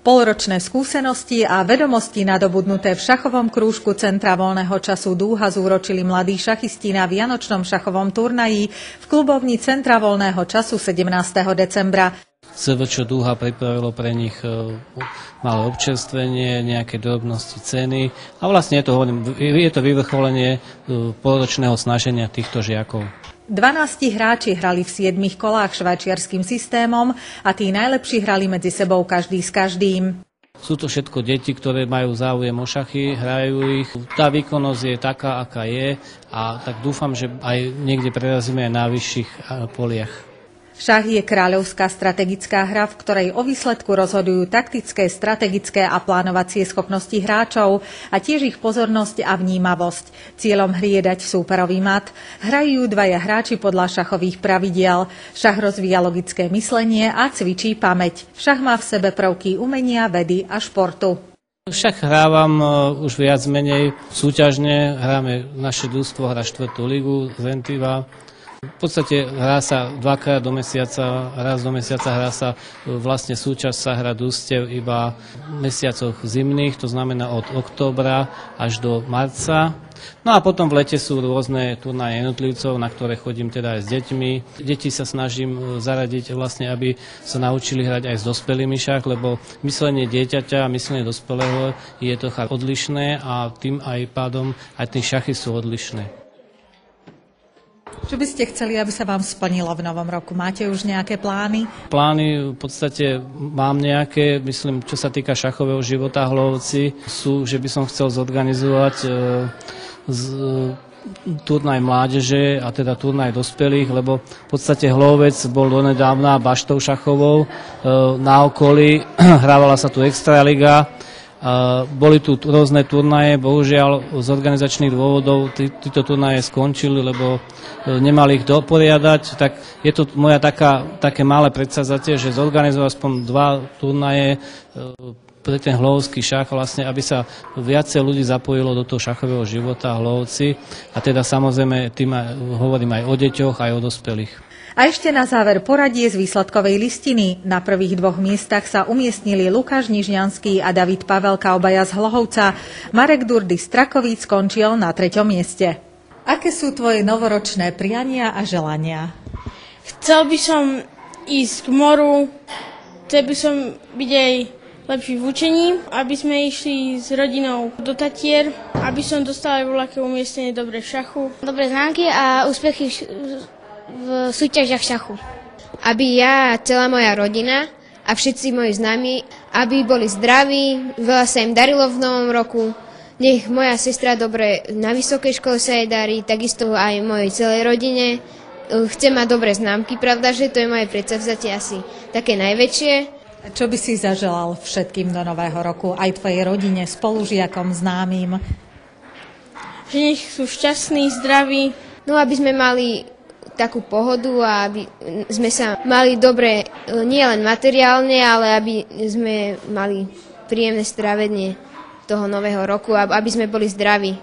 Polročné skúsenosti a vedomosti nadobudnuté v šachovom krúžku Centra voľného času Dúha zúročili mladí šachisti na vianočnom šachovom turnaji v klubovni Centra voľného času 17. decembra. CVČ Dúha pripravilo pre nich malé občerstvenie, nejaké drobnosti, ceny a vlastne je to vyvrcholenie polročného snaženia týchto žiakov. 12 hráči hrali v 7 kolách švajčiarskym systémom a tí najlepší hrali medzi sebou každý s každým. Sú to všetko deti, ktoré majú záujem o šachy, hrajú ich. Tá výkonnosť je taká, aká je a tak dúfam, že aj niekde prerazíme aj na vyšších poliach. Šach je kráľovská strategická hra, v ktorej o výsledku rozhodujú taktické, strategické a plánovacie schopnosti hráčov a tiež ich pozornosť a vnímavosť. Cieľom hry je dať súperový mat. Hrajú dvaja hráči podľa šachových pravidiel. Šach rozvíja logické myslenie a cvičí pamäť. Šach má v sebe prvky umenia, vedy a športu. Šach hrávam už viac menej súťažne. Hráme naše družstvo, hra 4. ligu Zentiva. V podstate hrá sa dvakrát do mesiaca, raz do mesiaca hrá sa vlastne súťaž sa hra družstiev iba v mesiacoch zimných, to znamená od októbra až do marca. No a potom v lete sú rôzne turnaje jednotlivcov, na ktoré chodím teda aj s deťmi. Deti sa snažím zaradiť vlastne, aby sa naučili hrať aj s dospelými šach, lebo myslenie dieťaťa a myslenie dospelého je trocha odlišné a tým aj pádom aj tie šachy sú odlišné. Čo by ste chceli, aby sa vám splnilo v novom roku? Máte už nejaké plány? Plány v podstate mám nejaké, myslím, čo sa týka šachového života Hlovci, sú, že by som chcel zorganizovať turnaj mládeže a teda turnaj dospelých, lebo v podstate Hlovec bol donedávna baštou šachovou na okolí, hrávala sa tu Extraliga. Boli tu rôzne turnaje, bohužiaľ z organizačných dôvodov títo turnaje skončili, lebo nemali ich doporiadať, tak je to moja také malé predsavzatie, že zorganizovať aspoň 2 turnaje pre ten hlovský šach, vlastne, aby sa viacej ľudí zapojilo do toho šachového života Hlovci a teda samozrejme tým hovorím aj o deťoch, aj o dospelých. A ešte na záver poradie z výsledkovej listiny. Na prvých 2 miestach sa umiestnili Lukáš Nižňanský a David Pavelka, obaja z Hlohovca. Marek Durdy z Trakovíc skončil na 3. mieste. Aké sú tvoje novoročné priania a želania? Chcel by som ísť k moru, chcel by som byť aj lepší v učení, aby sme išli s rodinou do Tatier, aby som dostal aj voľaké umiestnenie dobre v šachu. Dobré známky a úspechy v súťažiach šachu. Aby ja, celá moja rodina a všetci moji známi, aby boli zdraví, veľa sa im darilo v novom roku, nech moja sestra dobre na vysokej škole sa jej darí, takisto aj mojej celej rodine. Chcem mať dobré známky, pravda, že to je moje predsavzatie asi také najväčšie. Čo by si zaželal všetkým do nového roku, aj tvojej rodine, spolužiakom, známym? Že nech sú šťastní, zdraví. No, aby sme mali takú pohodu a aby sme sa mali dobre nielen materiálne, ale aby sme mali príjemné strávenie toho nového roku a aby sme boli zdraví.